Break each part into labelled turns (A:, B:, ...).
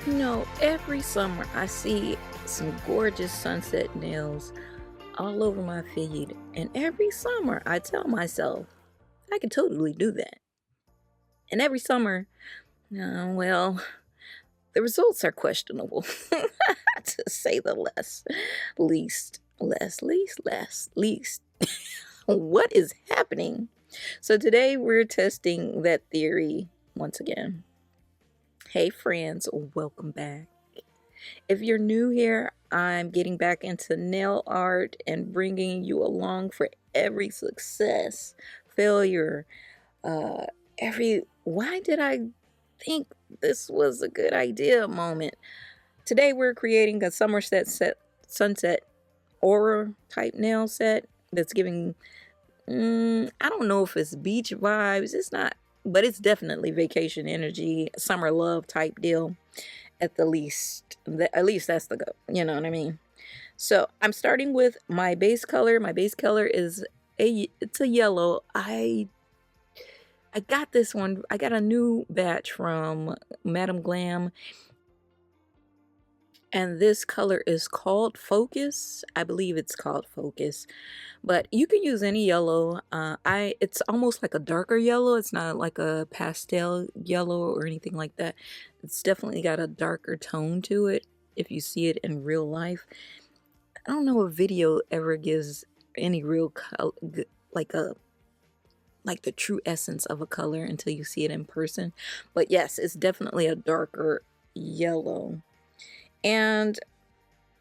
A: You know, every summer I see some gorgeous sunset nails all over my feed, and every summer I tell myself I could totally do that. And every summer, well, the results are questionable, to say the least. What is happening? So today we're testing that theory once again. Hey friends, welcome back. If you're new here, I'm getting back into nail art and bringing you along for every success, failure, uh, every why did I think this was a good idea moment. Today we're creating a sunset aura type nail set that's giving I don't know if it's beach vibes. It's not, but it's definitely vacation energy, summer love type deal at the least. At least that's the go. You know what I mean? So I'm starting with my base color. My base color is it's a yellow. I got this one. I got a new batch from Madam Glam, and this color is called Focus. I believe it's called Focus, but you can use any yellow. It's almost like a darker yellow. It's not like a pastel yellow or anything like that. It's definitely got a darker tone to it if you see it in real life. I don't know if video ever gives any real color, like a like the true essence of a color until you see it in person. But yes, it's definitely a darker yellow. And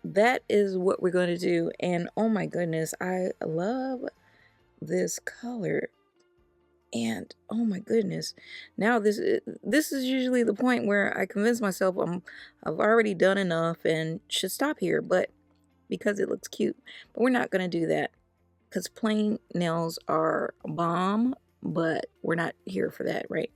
A: that is what we're going to do. And oh my goodness, I love this color. And oh my goodness, now this is usually the point where I convince myself I've already done enough and should stop here, but because it looks cute. But we're not going to do that because plain nails are bomb, but we're not here for that, right?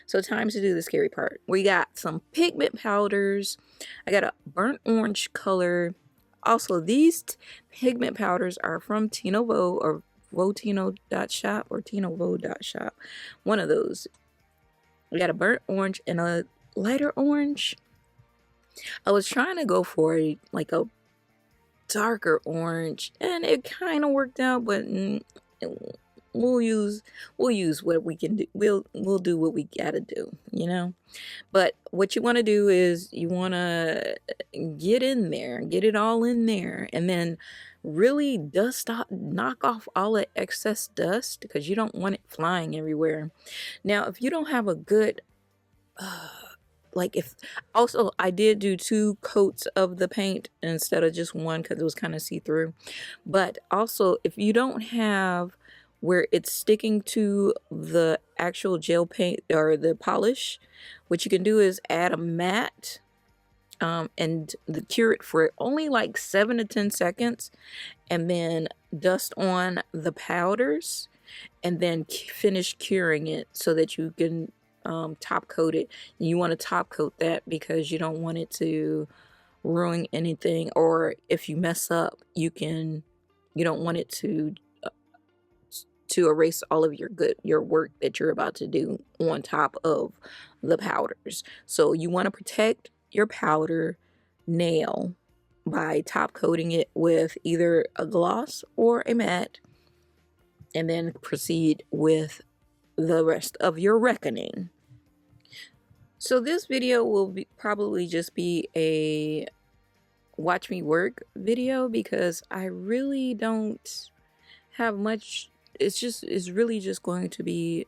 A: So time to do the scary part. We got some pigment powders. I got a burnt orange color. Also, these pigment powders are from Tino Vo or Votino.shop or TinoVo.shop. One of those. We got a burnt orange and a lighter orange. I was trying to go for like a darker orange, and it kind of worked out, but we'll use what we can do. We'll do what we gotta do, you know. But what you want to do is you want to get in there, get it all in there, and then really knock off all the excess dust because you don't want it flying everywhere. Now, if you don't have a good uh, like if also I did do 2 coats of the paint instead of just one because it was kind of see-through. But also if you don't have where it's sticking to the actual gel paint or the polish, what you can do is add a matte and cure it for only like 7 to 10 seconds, and then dust on the powders, and then finish curing it so that you can top coat it. You want to top coat that because you don't want it to ruin anything, or if you mess up, you don't want it to erase all of your work that you're about to do on top of the powders. So you want to protect your powder nail by top coating it with either a gloss or a matte, and then proceed with the rest of your reckoning. So this video will probably just be a watch me work video because I really don't have much. It's really just going to be,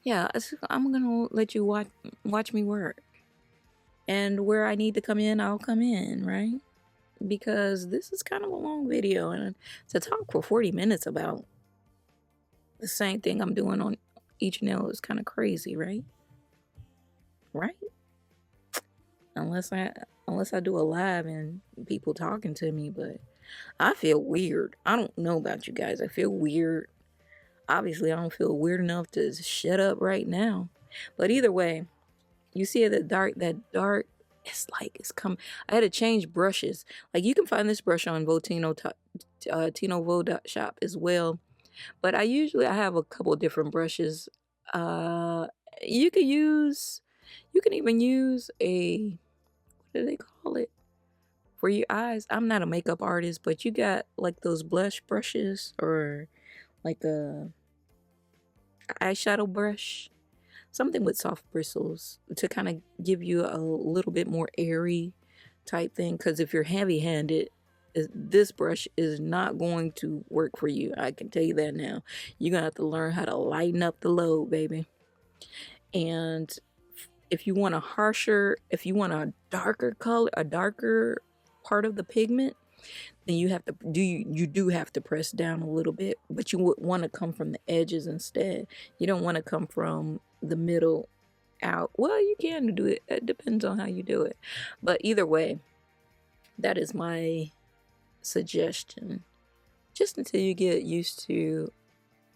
A: yeah, I'm gonna let you watch me work, and where I need to come in, I'll come in, right? Because this is kind of a long video, and to talk for 40 minutes about the same thing I'm doing on each nail is kind of crazy, right? Right? Unless I do a live and people talking to me, but I feel weird. I don't know about you guys. I feel weird. Obviously, I don't feel weird enough to shut up right now. But either way, you see that dark, it's like it's come. I had to change brushes. Like you can find this brush on TinoVo.shop as well. But I have a couple different brushes. Uh, you could use, you can even use a, what do they call it? For your eyes. I'm not a makeup artist, but you got like those blush brushes or like a eyeshadow brush, something with soft bristles to kind of give you a little bit more airy type thing. Because if you're heavy handed, this brush is not going to work for you. I can tell you that now. You're gonna have to learn how to lighten up the load, baby. And if you want a harsher, if you want a darker color, a darker part of the pigment, then you do have to press down a little bit, but you would want to come from the edges instead. You don't want to come from the middle out. Well, you can do it. It depends on how you do it. But either way, that is my suggestion. Just until you get used to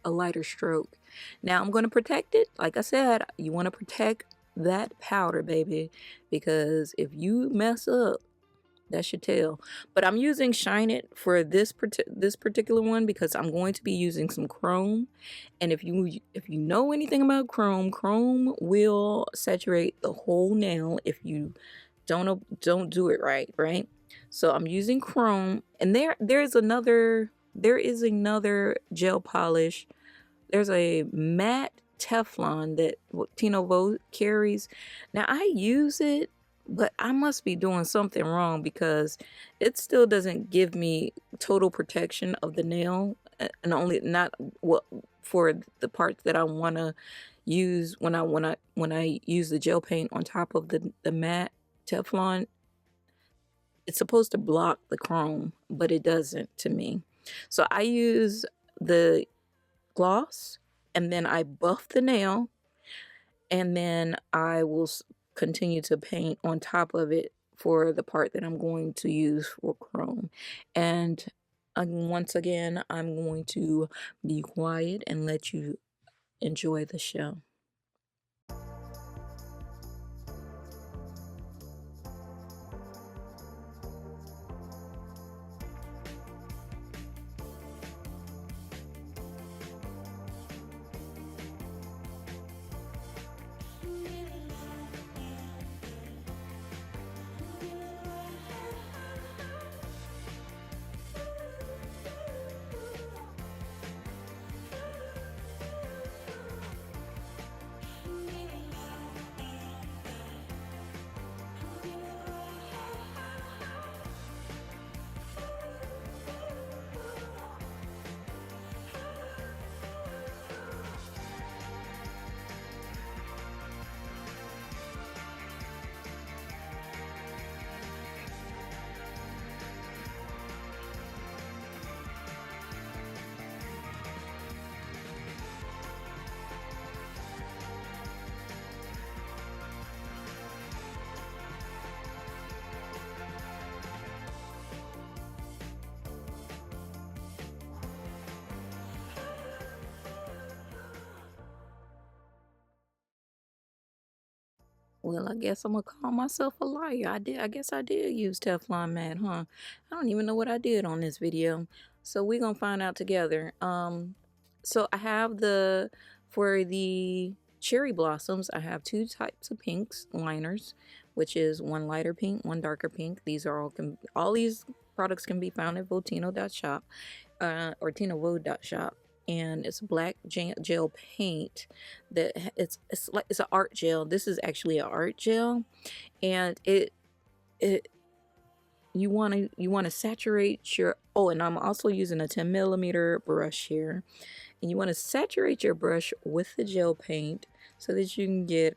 A: a lighter stroke. Now I'm going to protect it. Like I said, you want to protect that powder, baby, because if you mess up, that's your tell. But I'm using Shine It for this particular one because I'm going to be using some chrome. And if you know anything about chrome will saturate the whole nail if you don't do it right, right? So I'm using chrome, and there is another gel polish. There's a matte Teflon that Tino Vogue carries. Now I use it, but I must be doing something wrong because it still doesn't give me total protection of the nail, and only not what for the parts that I want to use when I use the gel paint on top of the matte Teflon. It's supposed to block the chrome, but it doesn't to me. So I use the gloss, and then I buff the nail, and then I will continue to paint on top of it for the part that I'm going to use for chrome. And once again, I'm going to be quiet and let you enjoy the show. Well, I guess I'm gonna call myself a liar. I guess I did use Teflon matte, huh? I don't even know what I did on this video. So we're gonna find out together. So I have for the cherry blossoms, I have two types of pinks liners, which is one lighter pink, one darker pink. These are all these products can be found at Votino.shop, or TinoVogue.shop. And it's black gel paint that it's like it's an art gel. This is actually an art gel, and it you want to saturate your, oh, and I'm also using a 10 millimeter brush here, and you want to saturate your brush with the gel paint so that you can get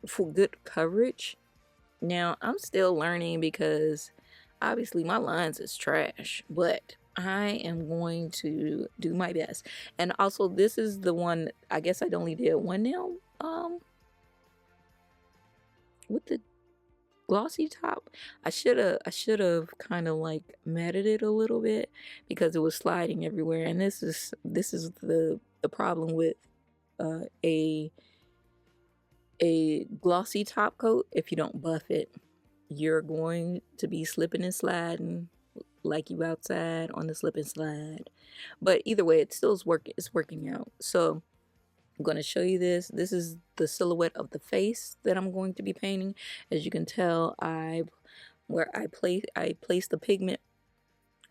A: for good coverage. Now I'm still learning because obviously my lines is trash, but I am going to do my best. And also, this is the one, I guess I only did one nail with the glossy top. I should have kind of like matted it a little bit because it was sliding everywhere. And this is the problem with a glossy top coat. If you don't buff it, you're going to be slipping and sliding like you outside on the slip and slide. But either way, it still is working. It's working out. So I'm going to show you this. This is the silhouette of the face that I'm going to be painting. As you can tell, I placed the pigment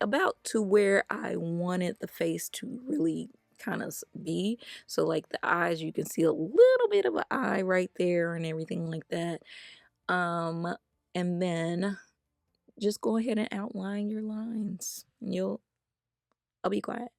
A: about to where I wanted the face to really kind of be. So like the eyes, you can see a little bit of an eye right there and everything like that. And then just go ahead and outline your lines. And I'll be quiet.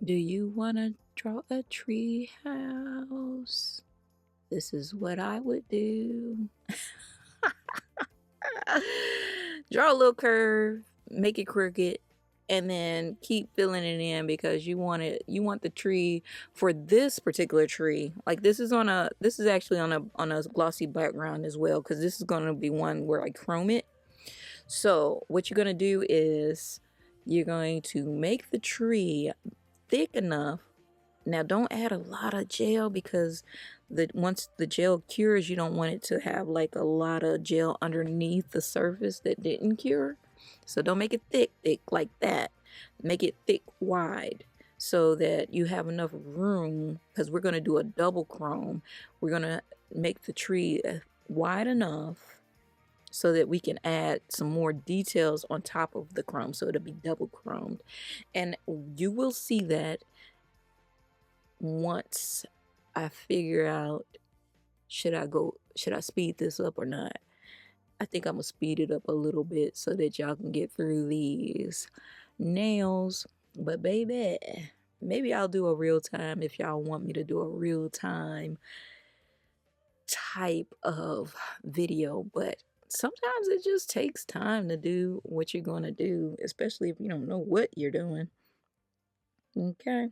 A: Do you want to draw a tree house? This is what I would do. Draw a little curve, make it crooked, and then keep filling it in because you want the tree for this particular tree. Like this is actually on a glossy background as well, because this is going to be one where I chrome it. So what you're going to do is you're going to make the tree thick enough. Now don't add a lot of gel, because once the gel cures, you don't want it to have like a lot of gel underneath the surface that didn't cure. So don't make it thick like that. Make it thick wide so that you have enough room, because we're going to do a double chrome. We're going to make the tree wide enough so that we can add some more details on top of the chrome, so it'll be double chromed. And you will see that once I figure out should I speed this up or not. I think I'm gonna speed it up a little bit so that y'all can get through these nails. But baby, maybe I'll do a real time if y'all want me to do a real time type of video. But sometimes it just takes time to do what you're gonna do, especially if you don't know what you're doing. Okay.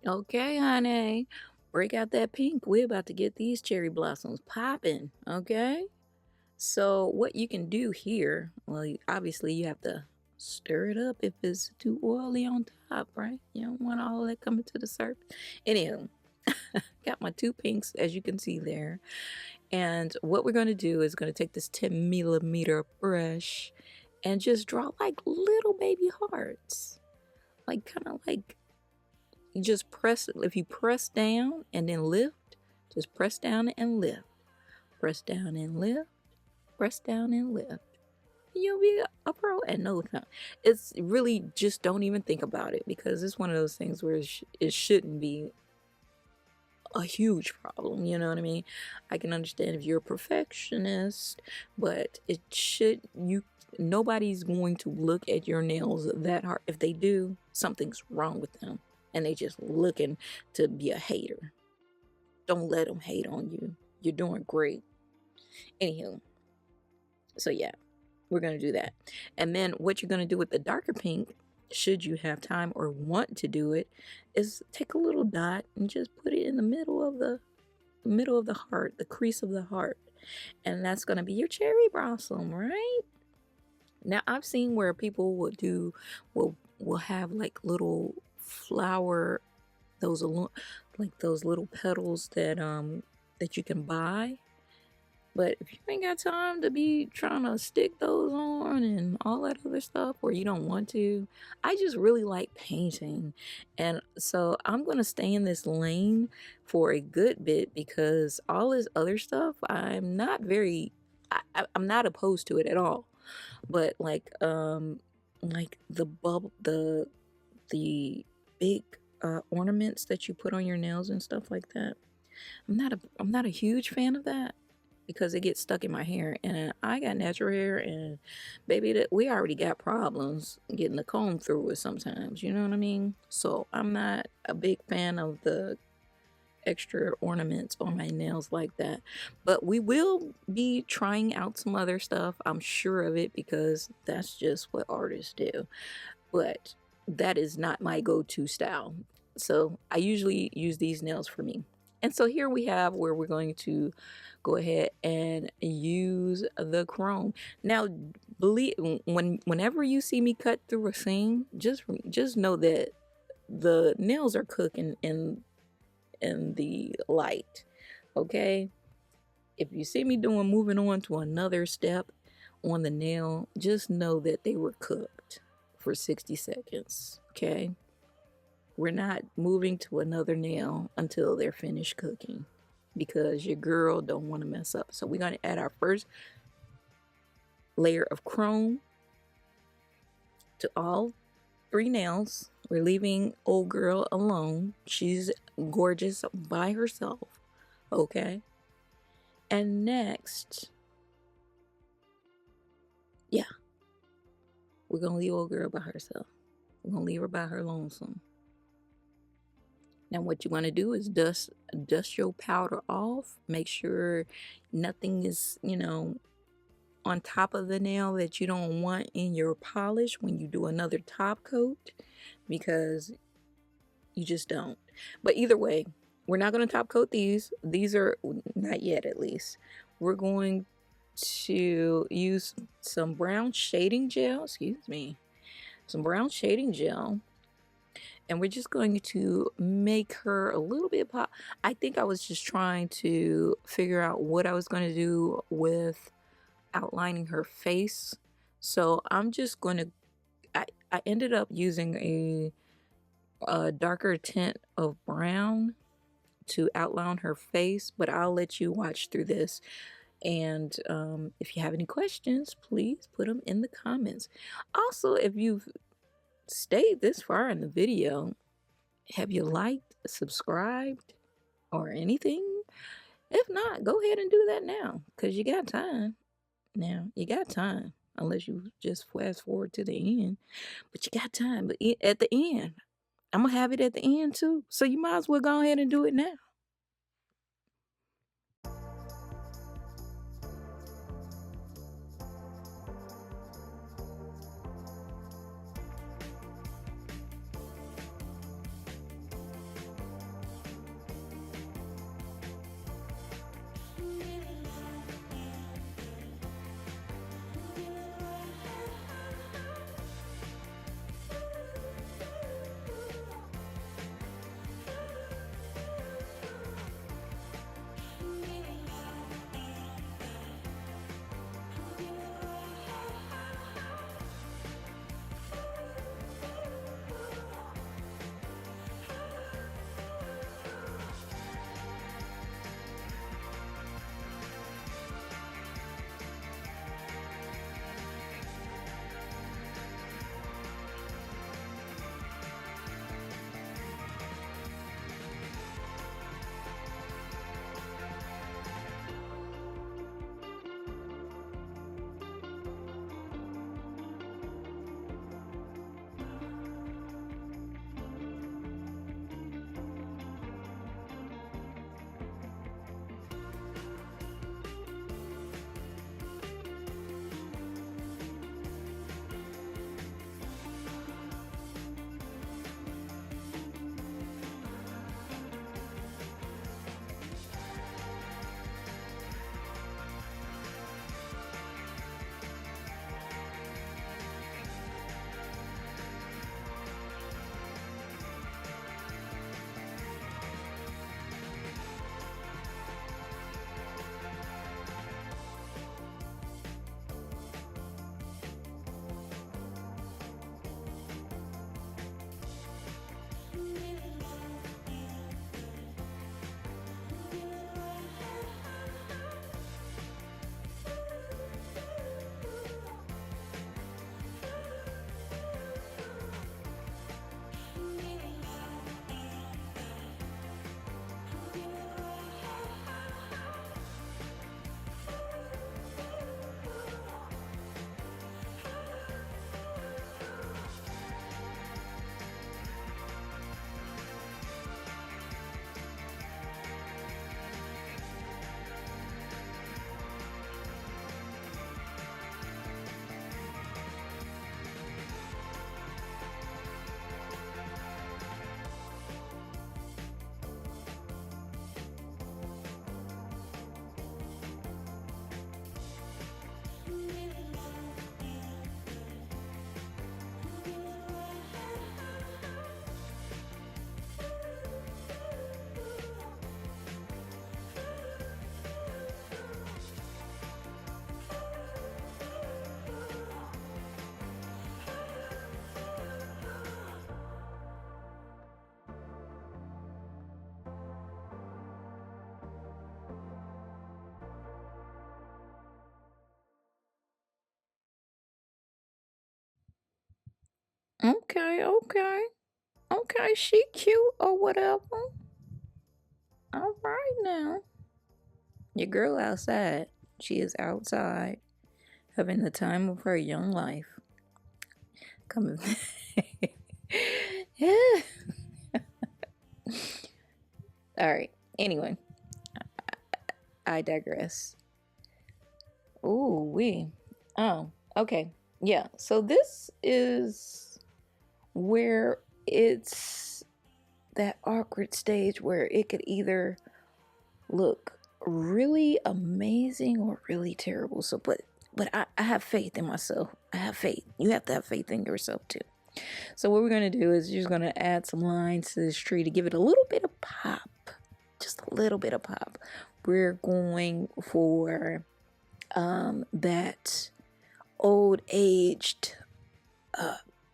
A: Okay, honey. Break out that pink. We're about to get these cherry blossoms popping. Okay. So what you can do here, well, obviously you have to stir it up if it's too oily on top, right? You don't want all that coming to the surface. Anywho, got my two pinks, as you can see there. And what we're going to do is going to take this 10 millimeter brush and just draw like little baby hearts. Like kind of like you just press, if you press down and then lift, just press down and lift. Press down and lift. Press down and lift. You'll be a pro at no time. It's really just don't even think about it because it's one of those things where it shouldn't be a huge problem. You know what I mean? I can understand if you're a perfectionist, but it should you. Nobody's going to look at your nails that hard. If they do, something's wrong with them, and they just looking to be a hater. Don't let them hate on you. You're doing great. Anywho, so yeah, we're going to do that. And then what you're going to do with the darker pink, should you have time or want to do it, is take a little dot and just put it in the middle of the heart, the crease of the heart. And that's going to be your cherry blossom, right? Now I've seen where people will have like little flower, those like those little petals that you can buy. But if you ain't got time to be trying to stick those on and all that other stuff, or you don't want to, I just really like painting. And so I'm going to stay in this lane for a good bit because all this other stuff, I'm not very, I'm not opposed to it at all. But like the bubble, the big ornaments that you put on your nails and stuff like that, I'm not a huge fan of that because it gets stuck in my hair, and I got natural hair, and baby, that we already got problems getting the comb through it sometimes, you know what I mean? So I'm not a big fan of the extra ornaments on my nails like that, but we will be trying out some other stuff, I'm sure of it, because that's just what artists do. But that is not my go-to style, so I usually use these nails for me. And so here we have where we're going to go ahead and use the chrome. Now, believe whenever you see me cut through a seam, just know that the nails are cooking in the light. Okay? If you see me moving on to another step on the nail, just know that they were cooked for 60 seconds. Okay? We're not moving to another nail until they're finished cooking because your girl don't want to mess up. So we're going to add our first layer of chrome to all three nails. We're leaving old girl alone. She's gorgeous by herself. Okay? And next, yeah, we're going to leave old girl by herself. We're going to leave her by her lonesome. Now what you want to do is dust your powder off. Make sure nothing is, on top of the nail that you don't want in your polish when you do another top coat, because you just don't. But either way, we're not going to top coat these. These are not yet, at least. We're going to use some brown shading gel, some brown shading gel, and we're just going to make her a little bit pop. I think I was just trying to figure out what I was going to do with outlining her face. So I'm just going to, I ended up using a darker tint of brown to outline her face, but I'll let you watch through this. And if you have any questions, please put them in the comments. Also, if you've stayed this far in the video, have you liked, subscribed, or anything? If not, go ahead and do that now, because you got time. Now, you got time, unless you just fast forward to the end. But you got time. But at the end, I'm going to have it at the end too. So you might as well go ahead and do it now. Okay, okay. Okay, she cute or whatever. All right now. Your girl outside. She is outside having the time of her young life. Coming. Yeah. All right. Anyway, I digress. Ooh, we. Oh, okay. Yeah. So this is where it's that awkward stage where it could either look really amazing or really terrible. So, but I have faith in myself. I have faith. You have to have faith in yourself too. So what we're gonna do is you're just gonna add some lines to this tree to give it a little bit of pop, just a little bit of pop. We're going for that old aged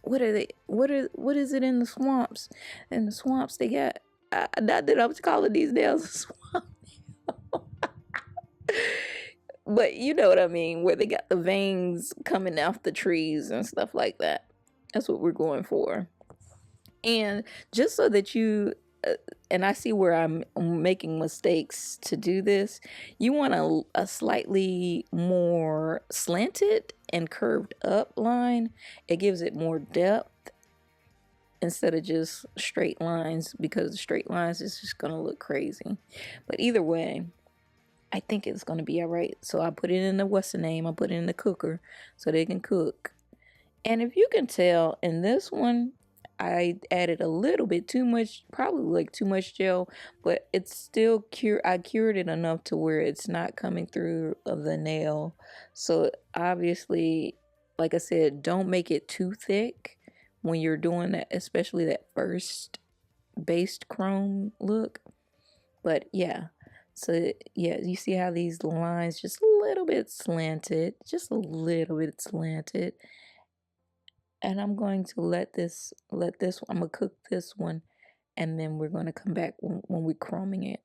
A: what is it in the swamps? In the swamps they got not that I'm calling these nails a swamp. But you know what I mean, where they got the veins coming off the trees and stuff like that. That's what we're going for. And just so that you and I see where I'm making mistakes to do this, you want a slightly more slanted and curved up line. It gives it more depth instead of just straight lines, because the straight lines is just gonna look crazy. But either way, I think it's gonna be all right. So I put it in the what's the name? I put it in the cooker so they can cook. And if you can tell in this one, I added a little bit too much, probably like too much gel, but it's still I cured it enough to where it's not coming through of the nail. So obviously, like I said, don't make it too thick when you're doing that, especially that first based chrome look. But yeah, so yeah, you see how these lines just a little bit slanted, just a little bit slanted. And I'm going to I'm gonna cook this one, and then we're going to come back when we're chroming it.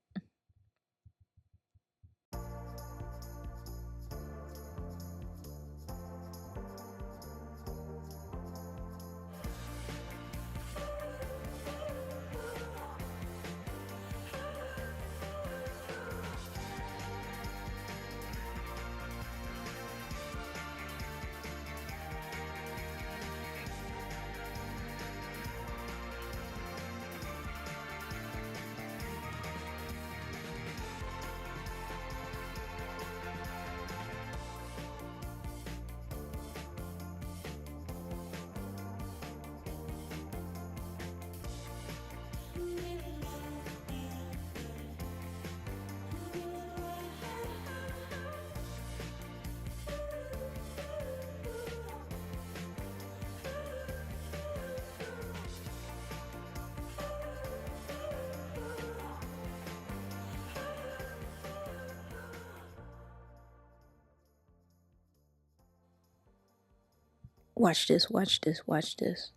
A: Watch this, watch this, watch this.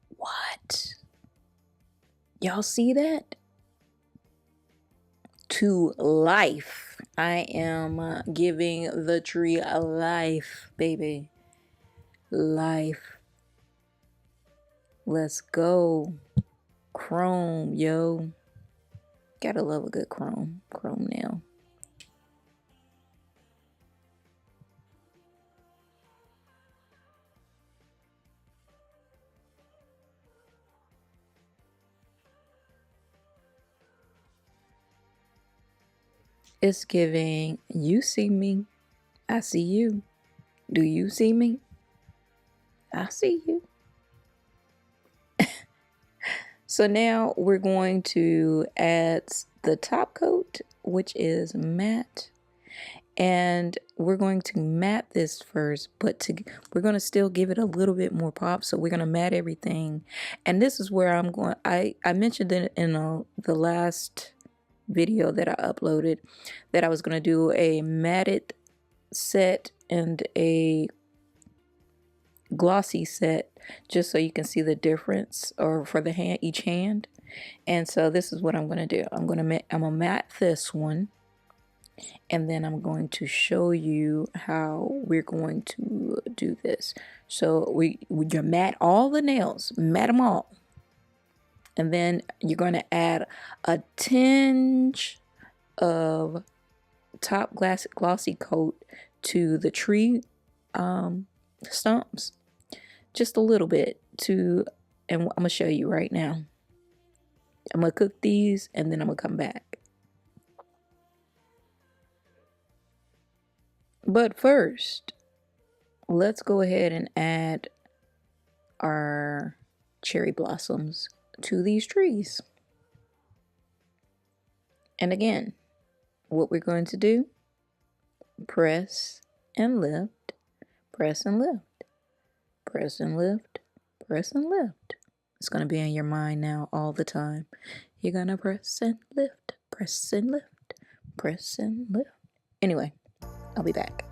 A: What? Y'all see that? To life. I am giving the tree a life, baby. Life. Let's go. Chrome, yo. Gotta love a good chrome nail. It's giving, you see me, I see you. Do you see me? I see you. So now we're going to add the top coat, which is matte. And we're going to matte this first, but we're going to still give it a little bit more pop. So we're going to matte everything. And this is where I'm going, I mentioned it in the last video that I uploaded that I was going to do a matted set and a glossy set, just so you can see the difference, or for the hand, each hand. And so this is what I'm going to do. I'm gonna matte this one, and then I'm going to show you how we're going to do this. So you mat all the nails, mat them all, and then you're going to add a tinge of top glossy coat to the tree stumps, just a little bit and I'm gonna show you right now. I'm gonna cook these and then I'm gonna come back. But first, let's go ahead and add our cherry blossoms to these trees. And again, what we're going to do, press and lift, press and lift, press and lift, press and lift. It's going to be in your mind now all the time. You're going to press and lift, press and lift, press and lift. Anyway, I'll be back.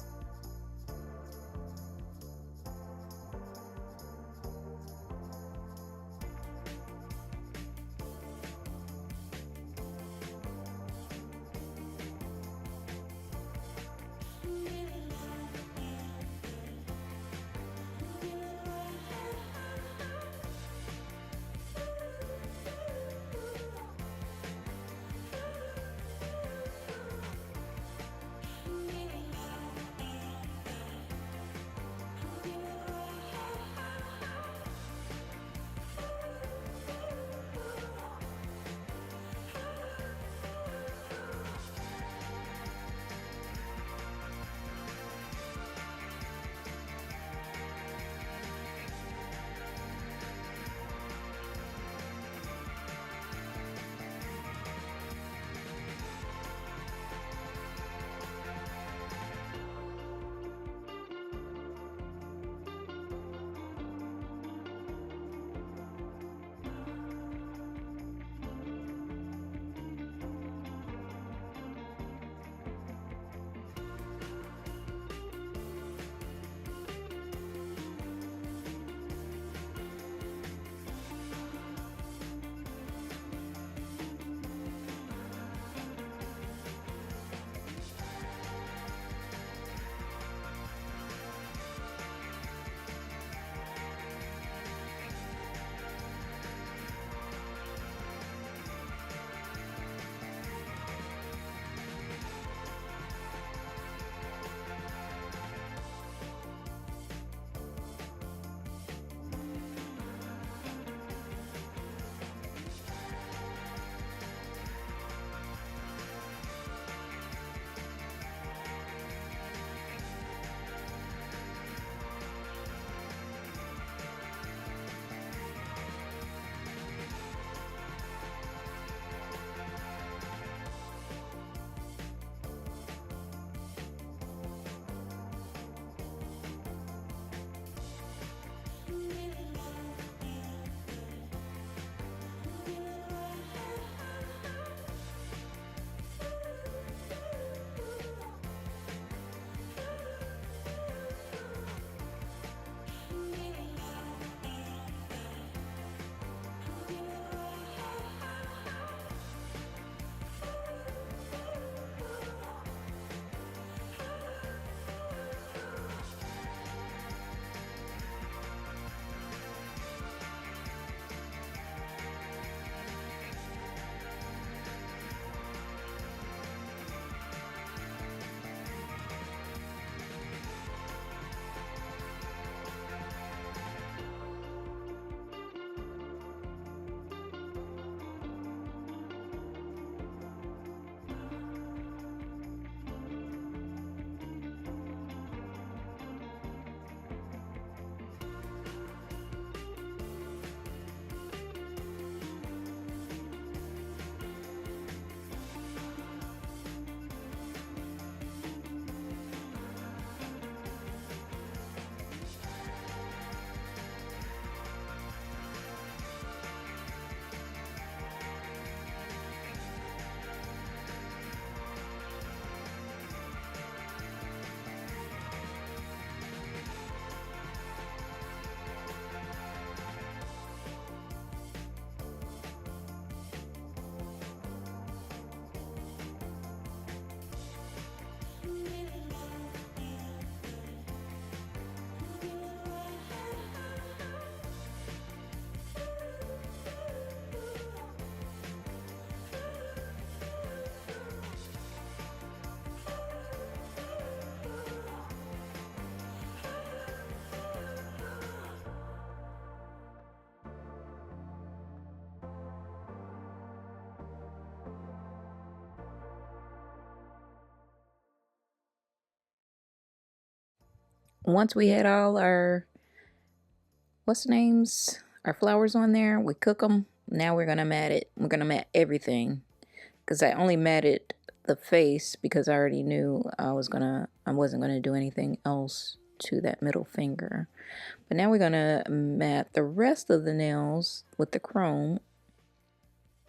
A: Once we had all our, what's the names? Our flowers on there, we cook them. Now we're gonna mat it. We're gonna mat everything. Because I only matted the face because I already knew I wasn't gonna do anything else to that middle finger. But now we're gonna mat the rest of the nails with the chrome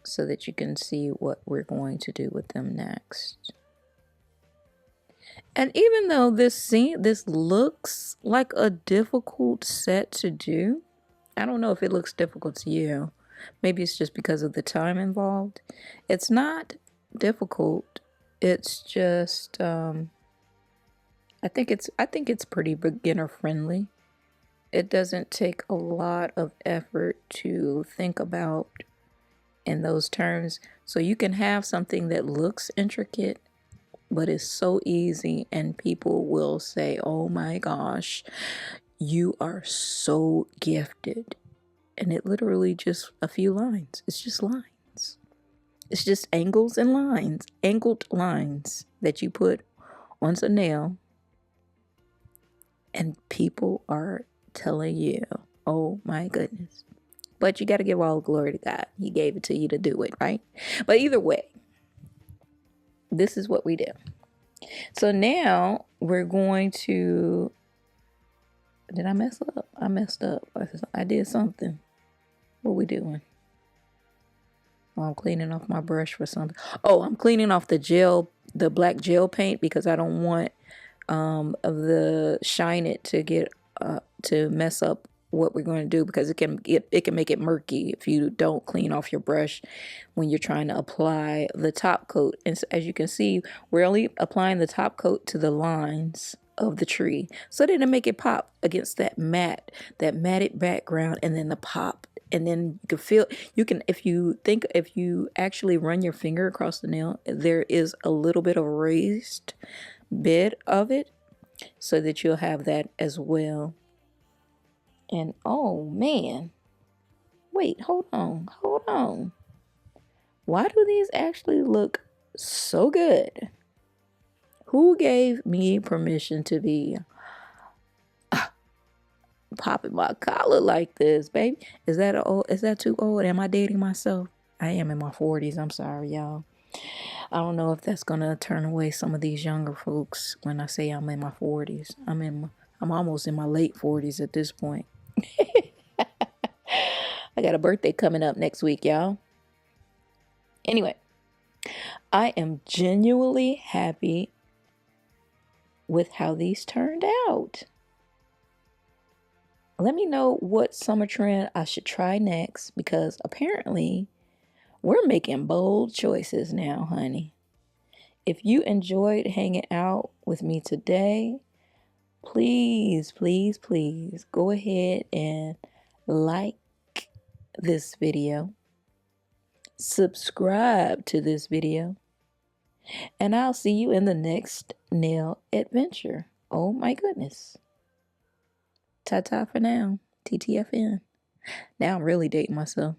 A: so that you can see what we're going to do with them next. And even though this looks like a difficult set to do, I don't know if it looks difficult to you. Maybe it's just because of the time involved. It's not difficult. It's just I think it's pretty beginner friendly. It doesn't take a lot of effort to think about in those terms. So you can have something that looks intricate but is so easy, and people will say, "Oh my gosh, you are so gifted." And it literally just a few lines. It's just lines. It's just angles and lines, angled lines that you put on a nail, and people are telling you, "Oh my goodness." But you got to give all glory to God. He gave it to you to do it, right? But either way, this is what we do. So now we're going to, did I mess up? I messed up. I did something. What we doing? Oh, I'm cleaning off my brush for something. Oh, I'm cleaning off the black gel paint because I don't want of the shine it to get to mess up what we're going to do, because it can make it murky if you don't clean off your brush when you're trying to apply the top coat. And so, as you can see, we're only applying the top coat to the lines of the tree so that it make it pop against that matted background, and then the pop. And then you can feel, if you actually run your finger across the nail, there is a little bit of raised bit of it, so that you'll have that as well. And oh man, wait, hold on. Why do these actually look so good? Who gave me permission to be popping my collar like this, baby? Is that too old? Am I dating myself? I am in my 40s. I'm sorry, y'all. I don't know if that's gonna turn away some of these younger folks when I say I'm in my 40s. I'm almost in my late 40s at this point. I got a birthday coming up next week, y'all. Anyway, I am genuinely happy with how these turned out. Let me know what summer trend I should try next, because apparently we're making bold choices now, honey. If you enjoyed hanging out with me today, please, please, please go ahead and like this video, subscribe to this video, and I'll see you in the next nail adventure. Oh my goodness. Ta-ta for now. TTFN. Now I'm really dating myself.